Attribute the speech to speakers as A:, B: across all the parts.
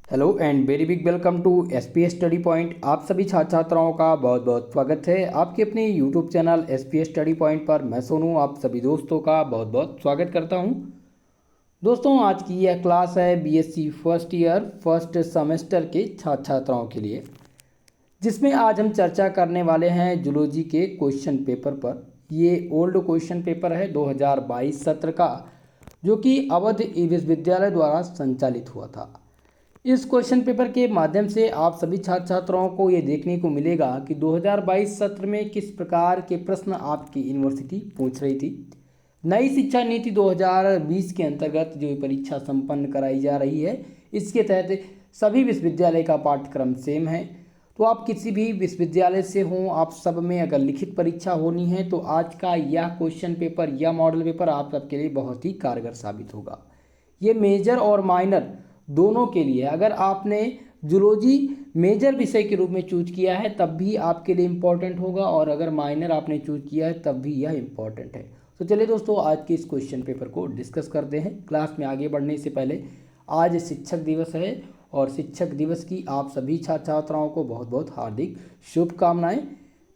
A: Hello and very big welcome to SPS study point. आप सभी छात्र छात्राओं का बहुत बहुत स्वागत है आपके अपने YouTube channel SPS study point पर। मैं सोनू आप सभी दोस्तों का बहुत बहुत स्वागत करता हूं। दोस्तों आज की यह क्लास है BSc first year first semester के छात्र छात्राओं के लिए, जिसमें आज हम चर्चा करने वाले हैं जूलॉजी के क्वेश्चन पेपर पर। ये ओल्ड क्वेश्चन पेपर है 2022 सत्र का, जो कि अवध विश्वविद्यालय द्वारा संचालित हुआ था। इस क्वेश्चन पेपर के माध्यम से आप सभी छात्र छात्राओं को ये देखने को मिलेगा कि 2022 सत्र में किस प्रकार के प्रश्न आपकी यूनिवर्सिटी पूछ रही थी। नई शिक्षा नीति 2020 के अंतर्गत जो परीक्षा संपन्न कराई जा रही है, इसके तहत सभी विश्वविद्यालय का पाठ्यक्रम सेम है। तो आप किसी भी विश्वविद्यालय से हों, आप सब में अगर लिखित परीक्षा होनी है तो आज का यह क्वेश्चन पेपर या मॉडल पेपर आप सबके लिए बहुत ही कारगर साबित होगा। ये मेजर और माइनर दोनों के लिए, अगर आपने जूलॉजी मेजर विषय के रूप में चूज किया है तब भी आपके लिए इम्पॉर्टेंट होगा, और अगर माइनर आपने चूज किया है तब भी यह इम्पॉर्टेंट है। तो चलिए दोस्तों आज के इस क्वेश्चन पेपर को डिस्कस करते हैं। क्लास में आगे बढ़ने से पहले आज शिक्षक दिवस है, और शिक्षक दिवस की आप सभी छात्र छात्राओं को बहुत बहुत हार्दिक शुभकामनाएं।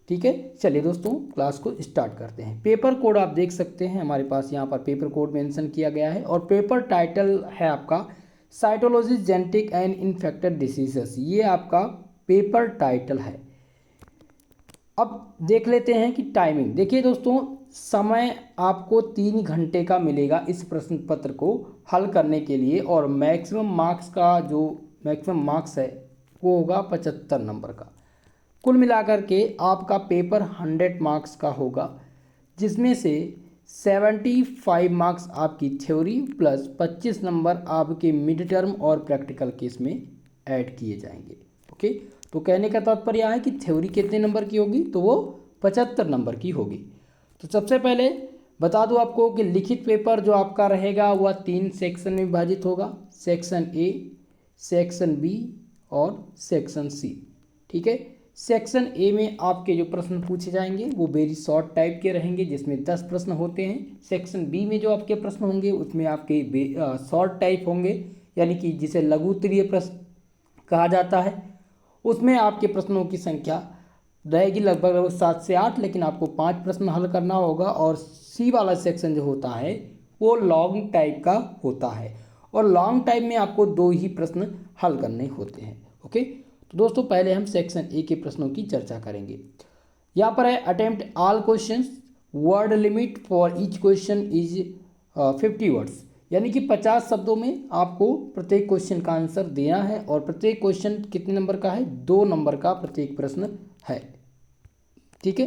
A: ठीक है, चलिए दोस्तों क्लास को स्टार्ट करते हैं। पेपर कोड आप देख सकते हैं, हमारे पास यहाँ पर पेपर कोड मेंशन किया गया है, और पेपर टाइटल है आपका cytology genetic and infected diseases. ये आपका पेपर टाइटल है। अब देख लेते हैं कि टाइमिंग। देखिए दोस्तों, समय आपको 3 घंटे का मिलेगा इस प्रश्न पत्र को हल करने के लिए, और मैक्सिमम मार्क्स का जो मैक्सिमम मार्क्स है वो होगा 75 नंबर का। कुल मिलाकर के आपका पेपर 100 मार्क्स का होगा, जिसमें से 75 मार्क्स आपकी थ्योरी प्लस 25 नंबर आपके मिड टर्म और प्रैक्टिकल केस में ऐड किए जाएंगे। ओके, तो कहने का तात्पर्य है कि थ्योरी कितने नंबर की होगी, तो वो 75 नंबर की होगी। तो सबसे पहले बता दूं आपको कि लिखित पेपर जो आपका रहेगा वह 3 सेक्शन में विभाजित होगा, सेक्शन ए, सेक्शन बी और सेक्शन सी। ठीक है, सेक्शन ए में आपके जो प्रश्न पूछे जाएंगे वो वेरी शॉर्ट टाइप के रहेंगे, जिसमें 10 प्रश्न होते हैं। सेक्शन बी में जो आपके प्रश्न होंगे उसमें आपके शॉर्ट टाइप होंगे, यानी कि जिसे लघु उत्तरीय प्रश्न कहा जाता है। उसमें आपके प्रश्नों की संख्या रहेगी लगभग 7 से 8, लेकिन आपको 5 प्रश्न हल करना होगा। और सी वाला सेक्शन जो होता है वो लॉन्ग टाइप का होता है, और लॉन्ग टाइप में आपको 2 ही प्रश्न हल करने होते हैं। ओके, तो दोस्तों पहले हम सेक्शन ए के प्रश्नों की चर्चा करेंगे। यहाँ पर है attempt all questions, word limit for each question is 50 words, यानी कि 50 शब्दों में आपको प्रत्येक क्वेश्चन का आंसर देना है, और प्रत्येक क्वेश्चन कितने नंबर का है, 2 नंबर का प्रत्येक प्रश्न है। ठीक है,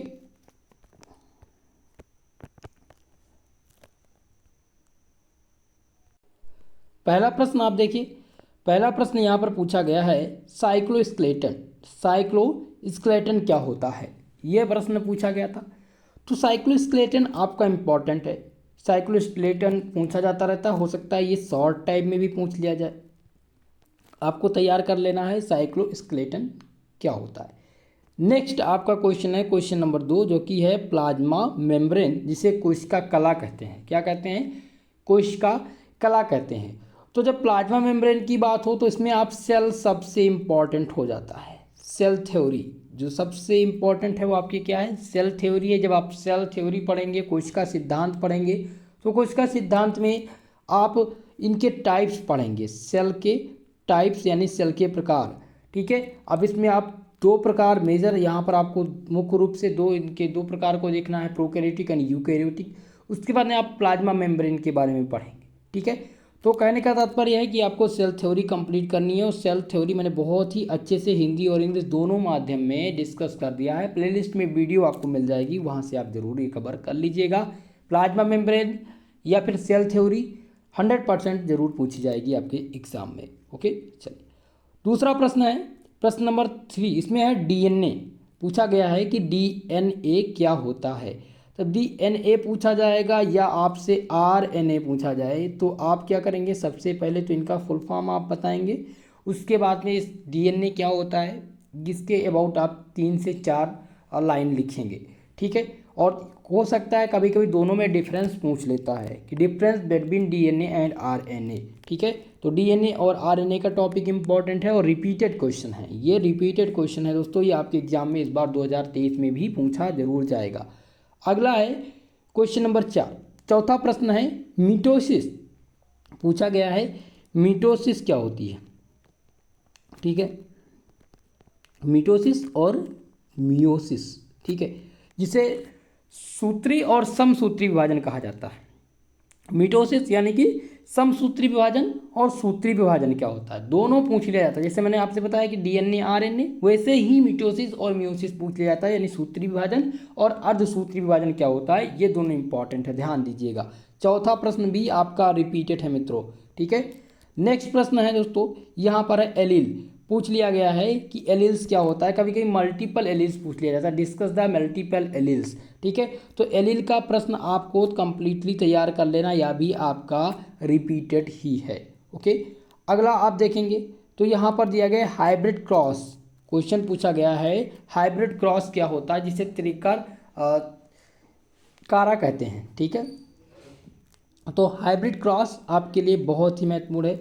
A: पहला प्रश्न आप देखिए। पहला प्रश्न यहाँ पर पूछा गया है साइक्लोस्केलेटन। साइक्लोस्केलेटन क्या होता है, यह प्रश्न पूछा गया था। तो साइक्लोस्केलेटन आपका इम्पॉर्टेंट है। साइक्लोस्केलेटन पूछा जाता रहता, हो सकता है ये शॉर्ट टाइप में भी पूछ लिया जाए। आपको तैयार कर लेना है साइक्लोस्केलेटन क्या होता है। नेक्स्ट आपका क्वेश्चन है क्वेश्चन नंबर 2, जो कि है प्लाज्मा मेम्ब्रेन, जिसे कोशिका कला कहते हैं। क्या कहते हैं, कोशिका कला कहते हैं। तो जब प्लाज्मा मेम्ब्रेन की बात हो तो इसमें आप सेल सबसे इम्पॉर्टेंट हो जाता है। सेल थ्योरी जो सबसे इम्पॉर्टेंट है वो आपकी क्या है, सेल थ्योरी है। जब आप सेल थ्योरी पढ़ेंगे, कोशिका सिद्धांत पढ़ेंगे, तो कोशिका सिद्धांत में आप इनके टाइप्स पढ़ेंगे, सेल के टाइप्स यानी सेल के प्रकार। ठीक है, अब इसमें आप 2 प्रकार मेजर यहाँ पर आपको मुख्य रूप से इनके 2 प्रकार को देखना है, प्रोकैरियोटिक एंड यूकैरियोटिक। उसके बाद में आप प्लाज्मा मेम्ब्रेन के बारे में पढ़ेंगे। ठीक है, तो कहने का तात्पर्य है कि आपको सेल थ्योरी कंप्लीट करनी है, और सेल थ्योरी मैंने बहुत ही अच्छे से हिंदी और इंग्लिश दोनों माध्यम में डिस्कस कर दिया है। प्लेलिस्ट में वीडियो आपको मिल जाएगी, वहाँ से आप जरूर ये कवर कर लीजिएगा। प्लाज्मा मेम्ब्रेन या फिर सेल थ्योरी 100% जरूर पूछी जाएगी आपके एग्जाम में। ओके, चलिए दूसरा प्रश्न है प्रश्न नंबर 3। इसमें है डीएनए। पूछा गया है कि डीएनए क्या होता है। तो डीएनए पूछा जाएगा या आपसे आरएनए पूछा जाए, तो आप क्या करेंगे, सबसे पहले तो इनका फुल फॉर्म आप बताएंगे। उसके बाद में इस डीएनए क्या होता है जिसके अबाउट आप 3 से 4 लाइन लिखेंगे। ठीक है, और हो सकता है कभी कभी दोनों में डिफरेंस पूछ लेता है कि difference between DNA and RNA. ठीक है, तो डीएनए और आरएनए का टॉपिक इंपॉर्टेंट है और रिपीटेड क्वेश्चन है, ये रिपीटेड क्वेश्चन है दोस्तों, ये आपके एग्जाम में इस बार 2023 में भी पूछा जरूर जाएगा। अगला है क्वेश्चन नंबर 4, चौथा प्रश्न है मिटोसिस। पूछा गया है मिटोसिस क्या होती है, ठीक है, मिटोसिस और मियोसिस, ठीक है, जिसे सूत्री और समसूत्री विभाजन कहा जाता है। मिटोसिस यानी कि समसूत्री विभाजन और सूत्री विभाजन क्या होता है, दोनों पूछ लिया जाता है। जैसे मैंने आपसे बताया कि डीएनए आरएनए, वैसे ही मिटोसिस और मियोसिस पूछ लिया जाता है, यानी सूत्री विभाजन और अर्धसूत्री विभाजन क्या होता है, ये दोनों इंपॉर्टेंट है, ध्यान दीजिएगा। चौथा प्रश्न भी आपका रिपीटेड है मित्रों, ठीक है। नेक्स्ट प्रश्न है दोस्तों, यहाँ पर है एलील। पूछ लिया गया है कि एलील्स क्या होता है, कभी कभी मल्टीपल एलील्स पूछ लिया जाता है, डिस्कस द मल्टीपल एलील्स, ठीक है। तो एलील का प्रश्न आपको कंप्लीटली तैयार कर लेना, या भी आपका रिपीटेड ही है, ओके। अगला आप देखेंगे तो यहाँ पर दिया गया हाइब्रिड क्रॉस, क्वेश्चन पूछा गया है हाइब्रिड क्रॉस क्या होता है, जिसे त्रिकर कारा कहते हैं, ठीक है। तो हाइब्रिड क्रॉस आपके लिए बहुत ही महत्वपूर्ण है,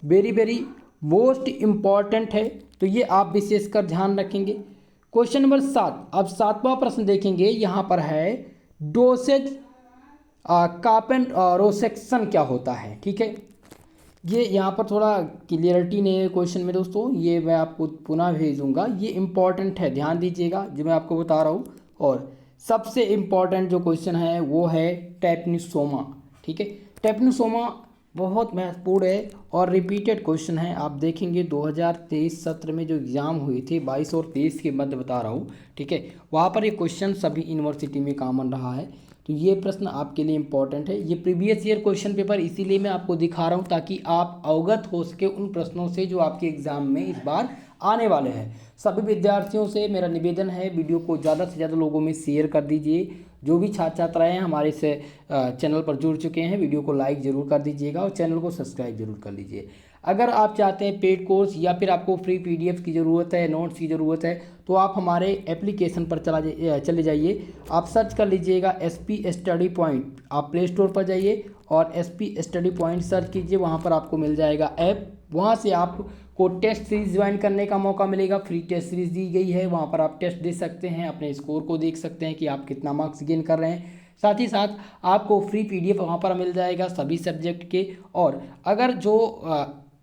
A: वेरी वेरी मोस्ट इम्पॉर्टेंट है, तो ये आप विशेषकर ध्यान रखेंगे। क्वेश्चन नंबर 7, अब 7वां प्रश्न देखेंगे, यहाँ पर है डोसेज कापेन रोसेक्शन क्या होता है, ठीक है। ये यहाँ पर थोड़ा क्लियरिटी नहीं है क्वेश्चन में दोस्तों, ये मैं आपको पुनः भेजूंगा, ये इंपॉर्टेंट है, ध्यान दीजिएगा जो मैं आपको बता रहा हूँ। और सबसे इम्पॉर्टेंट जो क्वेश्चन है वो है ट्रैपनिसोमा, ठीक है। ट्रैपनिसोमा बहुत महत्वपूर्ण है और रिपीटेड क्वेश्चन है। आप देखेंगे 2023 सत्र में जो एग्ज़ाम हुए थे 22 और 23 के मध्य बता रहा हूँ, ठीक है, वहाँ पर ये क्वेश्चन सभी यूनिवर्सिटी में कॉमन रहा है, तो ये प्रश्न आपके लिए इंपॉर्टेंट है। ये प्रीवियस ईयर क्वेश्चन पेपर इसीलिए मैं आपको दिखा रहा हूँ ताकि आप अवगत हो सके उन प्रश्नों से जो आपके एग्जाम में इस बार आने वाले हैं। सभी विद्यार्थियों से मेरा निवेदन है, वीडियो को ज़्यादा से ज़्यादा लोगों में शेयर कर दीजिए। जो भी छात्र छात्राएँ हैं हमारे से चैनल पर जुड़ चुके हैं, वीडियो को लाइक ज़रूर कर दीजिएगा और चैनल को सब्सक्राइब जरूर कर लीजिए। अगर आप चाहते हैं पेड कोर्स या फिर आपको फ्री पीडीएफ की ज़रूरत है, नोट्स की ज़रूरत है, तो आप हमारे एप्लीकेशन पर चले जाइए, आप सर्च कर लीजिएगा SP स्टडी पॉइंट, आप प्ले स्टोर पर जाइए और SP स्टडी पॉइंट सर्च कीजिए, वहाँ पर आपको मिल जाएगा ऐप। वहाँ से आपको टेस्ट सीरीज ज्वाइन करने का मौका मिलेगा, फ्री टेस्ट सीरीज दी गई है, वहाँ पर आप टेस्ट दे सकते हैं, अपने स्कोर को देख सकते हैं कि आप कितना मार्क्स गेन कर रहे हैं। साथ ही साथ आपको फ्री PDF वहाँ पर मिल जाएगा सभी सब्जेक्ट के, और अगर जो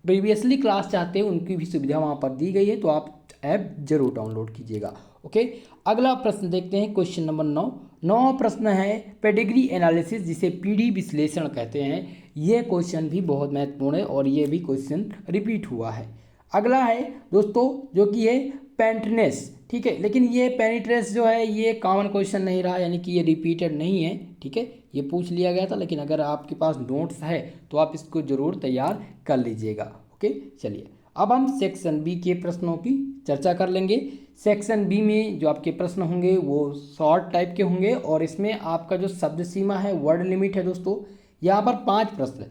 A: प्रीवियसली क्लास चाहते हैं उनकी भी सुविधा वहाँ पर दी गई है, तो आप ऐप जरूर डाउनलोड कीजिएगा, ओके। अगला प्रश्न देखते हैं, क्वेश्चन नंबर 9। 9वां प्रश्न है पेडिग्री एनालिसिस, जिसे पीढ़ी विश्लेषण कहते हैं। ये क्वेश्चन भी बहुत महत्वपूर्ण है और ये भी क्वेश्चन रिपीट हुआ है। अगला है दोस्तों जो कि है पेंटनेस, ठीक है, लेकिन ये पेनिट्रेस जो है ये कॉमन क्वेश्चन नहीं रहा, यानी कि ये रिपीटेड नहीं है, ठीक है, ये पूछ लिया गया था, लेकिन अगर आपके पास नोट्स है तो आप इसको जरूर तैयार कर लीजिएगा, ओके। चलिए अब हम सेक्शन बी के प्रश्नों की चर्चा कर लेंगे। सेक्शन बी में जो आपके प्रश्न होंगे वो शॉर्ट टाइप के होंगे और इसमें आपका जो शब्द सीमा है, वर्ड लिमिट है दोस्तों, यहाँ पर 5 प्रश्न,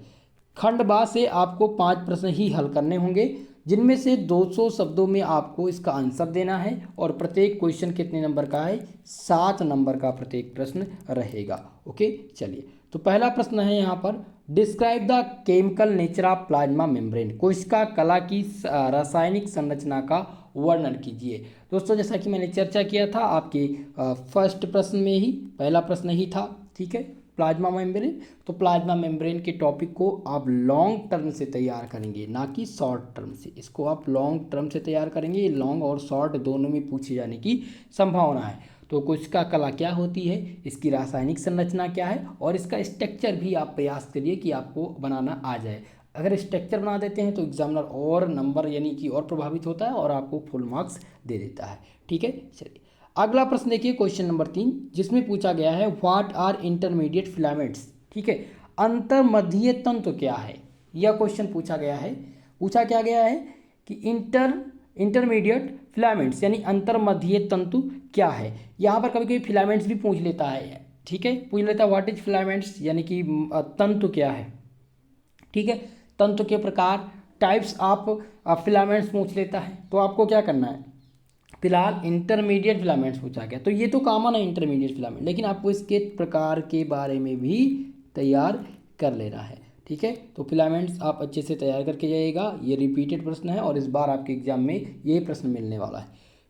A: खंड बा से आपको 5 प्रश्न ही हल करने होंगे, जिनमें से 200 शब्दों में आपको इसका आंसर देना है और प्रत्येक क्वेश्चन कितने नंबर का है, 7 नंबर का प्रत्येक प्रश्न रहेगा, ओके। चलिए तो पहला प्रश्न है यहाँ पर, describe the chemical nature of plasma membrane, कोशिका कला की रासायनिक संरचना का वर्णन कीजिए। दोस्तों जैसा कि मैंने चर्चा किया था आपके फर्स्ट प्रश्न में ही, पहला प्रश्न ही था, ठीक है, प्लाज्मा मेम्ब्रेन। तो प्लाज्मा मेम्ब्रेन के टॉपिक को आप लॉन्ग टर्म से तैयार करेंगे, ना कि शॉर्ट टर्म से, इसको आप लॉन्ग टर्म से तैयार करेंगे, लॉन्ग और शॉर्ट दोनों में पूछे जाने की संभावना है। तो कोशिका कला क्या होती है, इसकी रासायनिक संरचना क्या है, और इसका स्ट्रक्चर भी आप प्रयास करिए कि आपको बनाना आ जाए। अगर स्ट्रक्चर बना देते हैं तो एग्जामिनर और नंबर यानी कि और प्रभावित होता है और आपको फुल मार्क्स दे देता है, ठीक है। चलिए अगला प्रश्न देखिए, क्वेश्चन नंबर 3, जिसमें पूछा गया है व्हाट आर इंटरमीडिएट फिलामेंट्स, ठीक है, अंतर्मध्य तंतु क्या है, यह क्वेश्चन पूछा गया है। पूछा क्या गया है कि इंटरमीडिएट फिलामेंट्स यानी अंतर्मध्य तंतु क्या है। यहाँ पर कभी कभी फिलामेंट्स भी पूछ लेता है, ठीक है, पूछ लेता है व्हाट इज फिलामेंट्स, यानी कि तंतु क्या है, ठीक है, तंतु के प्रकार, टाइप्स ऑफ फिलामेंट्स पूछ लेता है। तो आपको क्या करना है, फिलहाल इंटरमीडिएट फिलामेंट्स पूछा गया, तो ये तो कॉमन है इंटरमीडिएट फिलामेंट, लेकिन आपको इसके प्रकार के बारे में भी तैयार कर लेना है, ठीक है, तो फिलामेंट्स आप अच्छे से तैयार करके जाइएगा। ये रिपीटेड प्रश्न है और इस बार आपके एग्जाम में ये प्रश्न मिलने वाला है।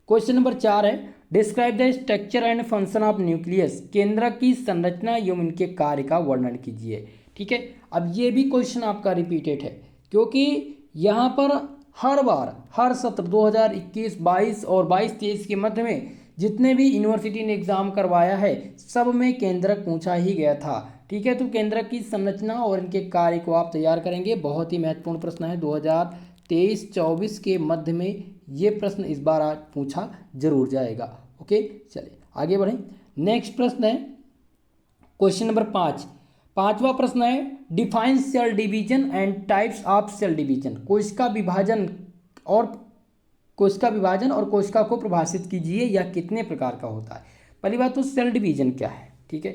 A: क्वेश्चन नंबर 4 है, describe the structure and function of nucleus. केंद्रक की संरचना एवं इनके कार्य का वर्णन कीजिए। ठीक है, अब ये भी क्वेश्चन आपका रिपीटेड है, क्योंकि यहाँ पर हर बार हर सत्र 2021, 22 और 22-23 के मध्य में जितने भी यूनिवर्सिटी ने एग्जाम करवाया है सब में केंद्रक पूछा ही गया था। ठीक है, तो केंद्रक की संरचना और इनके कार्य को आप तैयार करेंगे। बहुत ही महत्वपूर्ण प्रश्न है, 2023-24 के मध्य में ये प्रश्न इस बार आज पूछा जरूर जाएगा। ओके, चलिए आगे बढ़ें। नेक्स्ट प्रश्न है क्वेश्चन नंबर 5। पांचवा प्रश्न है, define cell division and types of cell division. कोशिका विभाजन और कोशिका को परिभाषित कीजिए, यह कितने प्रकार का होता है। पहली बात तो सेल डिवीजन क्या है, ठीक है,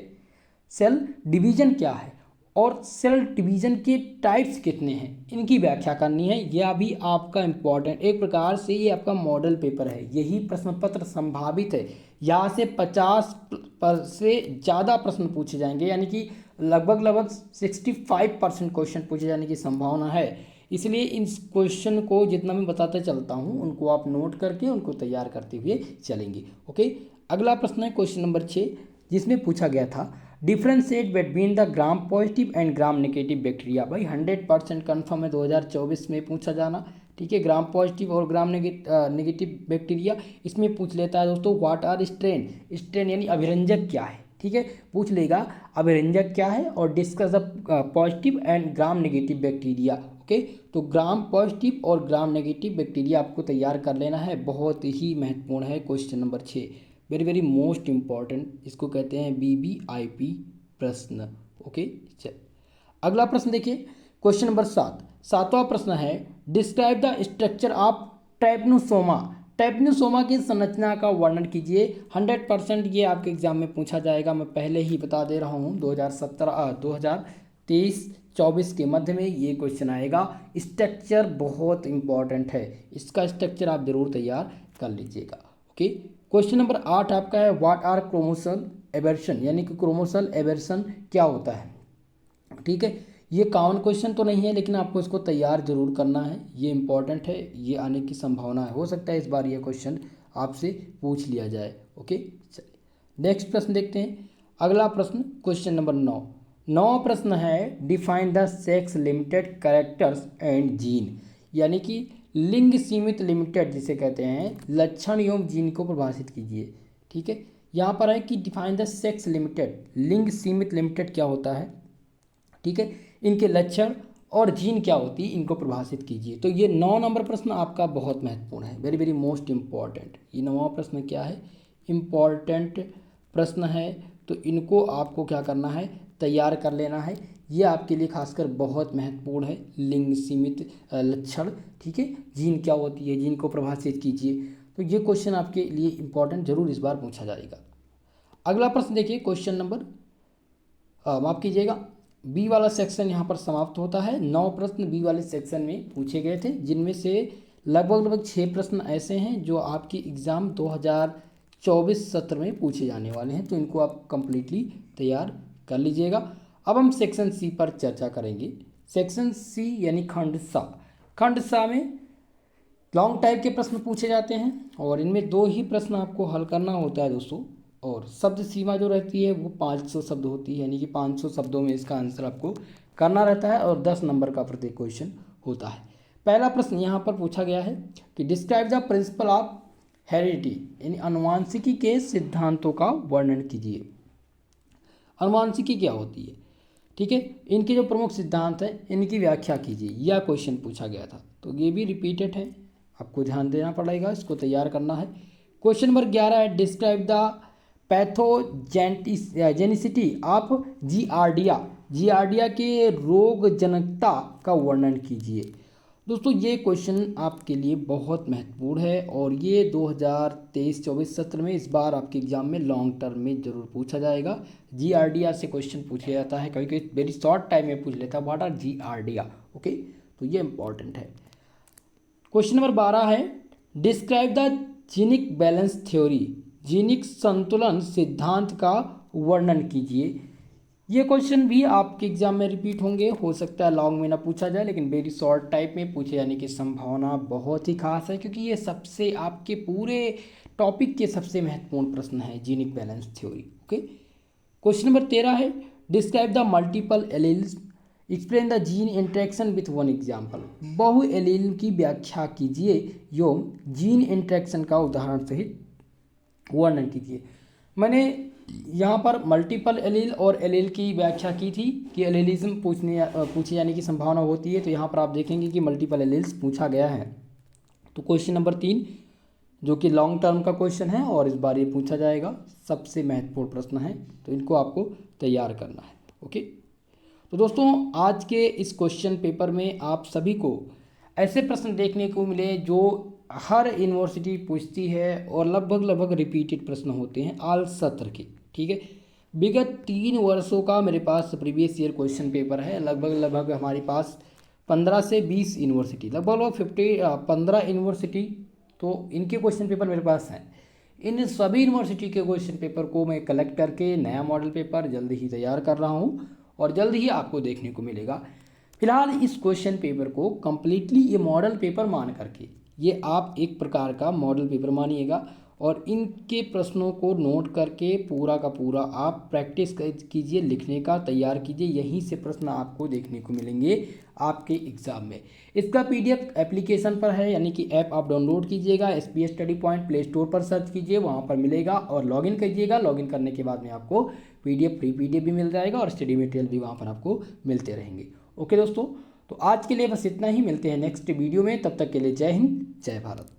A: सेल डिवीजन क्या है और सेल डिवीजन के टाइप्स कितने हैं, इनकी व्याख्या करनी है। यह भी आपका इम्पॉर्टेंट, एक प्रकार से ये आपका मॉडल पेपर है, यही प्रश्न पत्र संभावित है। यहाँ से 50 से ज़्यादा प्रश्न पूछे जाएंगे, यानी कि लगभग 65% क्वेश्चन पूछे जाने की संभावना है। इसलिए इन क्वेश्चन को जितना मैं बताते चलता हूँ उनको आप नोट करके उनको तैयार करते हुए चलेंगे। ओके, अगला प्रश्न है क्वेश्चन नंबर 6, जिसमें पूछा गया था, differentiate between the gram positive and gram negative bacteria. भाई 100% कन्फर्म है 2024 में पूछा जाना। ठीक है, ग्राम पॉजिटिव और ग्राम नेगेटिव बैक्टीरिया इसमें पूछ लेता है दोस्तों, व्हाट आर स्ट्रेन। स्ट्रेन यानी अभिरंजक क्या है, ठीक है, पूछ लेगा अभिरंजक क्या है, और discuss the positive and gram negative bacteria. Okay, तो ग्राम पॉजिटिव और ग्राम नेगेटिव बैक्टीरिया आपको तैयार कर लेना है, बहुत ही महत्वपूर्ण है question number 6, very very most important, इसको कहते हैं BBIP प्रश्न। ओके, चल अगला प्रश्न देखिए, क्वेश्चन नंबर 7। सातवां प्रश्न है, डिस्क्राइब द स्ट्रक्चर ऑफ ट्राइपनोसोमा। ट्राइपनोसोमा की संरचना का वर्णन कीजिए। 100% ये आपके एग्जाम में पूछा जाएगा, मैं पहले ही बता दे रहा हूँ। 2023-24 के मध्य में ये क्वेश्चन आएगा। स्ट्रक्चर बहुत इंपॉर्टेंट है, इसका स्ट्रक्चर आप जरूर तैयार कर लीजिएगा। ओके, क्वेश्चन नंबर 8 आपका है, व्हाट आर क्रोमोसोमल एबर्शन, यानी कि क्रोमोसोमल एबर्शन क्या होता है। ठीक है, ये कॉमन क्वेश्चन तो नहीं है, लेकिन आपको इसको तैयार जरूर करना है, ये इंपॉर्टेंट है, ये आने की संभावना है, हो सकता है इस बार ये क्वेश्चन आपसे पूछ लिया जाए। ओके, चलिए नेक्स्ट प्रश्न देखते हैं। अगला प्रश्न क्वेश्चन नंबर 9। 9वां प्रश्न है, define the sex limited characters and gene, यानी कि लिंग सीमित लिमिटेड जिसे कहते हैं, लक्षण एवं जीन को परिभाषित कीजिए। ठीक है, यहाँ पर है कि डिफाइन द सेक्स लिमिटेड, लिंग सीमित लिमिटेड क्या होता है, ठीक है, इनके लक्षण और जीन क्या होती है, इनको परिभाषित कीजिए। तो ये 9 नंबर प्रश्न आपका बहुत महत्वपूर्ण है, वेरी वेरी मोस्ट इम्पॉर्टेंट। ये 9वां प्रश्न क्या है, इम्पॉर्टेंट प्रश्न है, तो इनको आपको क्या करना है, तैयार कर लेना है। ये आपके लिए खासकर बहुत महत्वपूर्ण है, लिंग सीमित लक्षण, ठीक है, जीन क्या होती है, जीन को परिभाषित कीजिए। तो ये क्वेश्चन आपके लिए इम्पॉर्टेंट जरूर इस बार पूछा जाएगा। अगला प्रश्न देखिए, क्वेश्चन नंबर माफ कीजिएगा, बी वाला सेक्शन यहाँ पर समाप्त होता है। 9 प्रश्न बी वाले सेक्शन में पूछे गए थे, जिनमें से लगभग 6 प्रश्न ऐसे हैं जो आपके एग्ज़ाम 2024 सत्र में पूछे जाने वाले हैं, तो इनको आप कंप्लीटली तैयार कर लीजिएगा। अब हम सेक्शन सी पर चर्चा करेंगे। सेक्शन सी यानी खंड सा। खंड सा में लॉन्ग टाइप के प्रश्न पूछे जाते हैं और इनमें 2 ही प्रश्न आपको हल करना होता है दोस्तों, और शब्द सीमा जो रहती है वो 500 शब्द होती है, यानी कि 500 शब्दों में इसका आंसर आपको करना रहता है और 10 नंबर का प्रत्येक क्वेश्चन होता है। पहला प्रश्न यहाँ पर पूछा गया है कि describe the principle of heredity, यानी अनुवांशिकी के सिद्धांतों का वर्णन कीजिए। अनुवांशिकी क्या होती है, ठीक है, इनके जो प्रमुख सिद्धांत हैं इनकी व्याख्या कीजिए, यह क्वेश्चन पूछा गया था। तो ये भी रिपीटेड है, आपको ध्यान देना पड़ेगा, इसको तैयार करना है। क्वेश्चन नंबर 11 है, describe the pathogenicity of giardia के रोगजनकता का वर्णन कीजिए। दोस्तों ये क्वेश्चन आपके लिए बहुत महत्वपूर्ण है और ये 2023-24 सत्र में इस बार आपके एग्जाम में लॉन्ग टर्म में जरूर पूछा जाएगा। जियार्डिया से क्वेश्चन पूछा जाता है, कभी कभी वेरी शॉर्ट टाइम में पूछ लेता है, व्हाट आर जियार्डिया। ओके, तो ये इंपॉर्टेंट है। क्वेश्चन नंबर 12 है, describe the genic balance theory, genic संतुलन सिद्धांत का वर्णन कीजिए। ये क्वेश्चन भी आपके एग्जाम में रिपीट होंगे, हो सकता है लॉन्ग में ना पूछा जाए लेकिन वेरी शॉर्ट टाइप में पूछे जाने की संभावना बहुत ही खास है, क्योंकि ये सबसे आपके पूरे टॉपिक के सबसे महत्वपूर्ण प्रश्न है genic balance theory. Okay, question number 13 है, describe the multiple alleles, explain the gene interaction with one example. बहु एलील की व्याख्या कीजिए एवं जीन इंटरेक्शन का उदाहरण सहित वर्णन कीजिए। मैंने यहाँ पर मल्टीपल एलील और एलील की व्याख्या की थी कि एलीलिज्म पूछे जाने की संभावना होती है, तो यहाँ पर आप देखेंगे कि मल्टीपल एलील्स पूछा गया है। तो क्वेश्चन नंबर 3 जो कि लॉन्ग टर्म का क्वेश्चन है और इस बार ये पूछा जाएगा, सबसे महत्वपूर्ण प्रश्न है, तो इनको आपको तैयार करना है। ओके, तो दोस्तों आज के इस क्वेश्चन पेपर में आप सभी को ऐसे प्रश्न देखने को मिले जो हर यूनिवर्सिटी पूछती है और लगभग रिपीटेड प्रश्न होते हैं ऑल सत्र के। ठीक है, विगत 3 वर्षों का मेरे पास प्रीवियस ईयर क्वेश्चन पेपर है। लगभग हमारे पास 15 से 20 यूनिवर्सिटी, लगभग 15 यूनिवर्सिटी, तो इनके क्वेश्चन पेपर मेरे पास हैं। इन सभी यूनिवर्सिटी के क्वेश्चन पेपर को मैं कलेक्ट करके नया मॉडल पेपर जल्द ही तैयार कर रहा हूँ और जल्द ही आपको देखने को मिलेगा। फिलहाल इस क्वेश्चन पेपर को कम्प्लीटली ये मॉडल पेपर मान करके ये आप एक प्रकार का मॉडल पेपर मानिएगा और इनके प्रश्नों को नोट करके पूरा का पूरा आप प्रैक्टिस कीजिए, लिखने का तैयार कीजिए। यहीं से प्रश्न आपको देखने को मिलेंगे आपके एग्ज़ाम में। इसका पीडीएफ एप्लीकेशन पर है, यानी कि ऐप आप डाउनलोड कीजिएगा, SPS study point play store पर सर्च कीजिए, वहाँ पर मिलेगा और लॉगिन कीजिएगा। लॉगिन करने के बाद में आपको पीडीएफ फ्री पीडीएफ भी मिल जाएगा और स्टडी मटेरियल भी वहाँ पर आपको मिलते रहेंगे। ओके दोस्तों, तो आज के लिए बस इतना ही, मिलते हैं नेक्स्ट वीडियो में, तब तक के लिए जय हिंद जय भारत।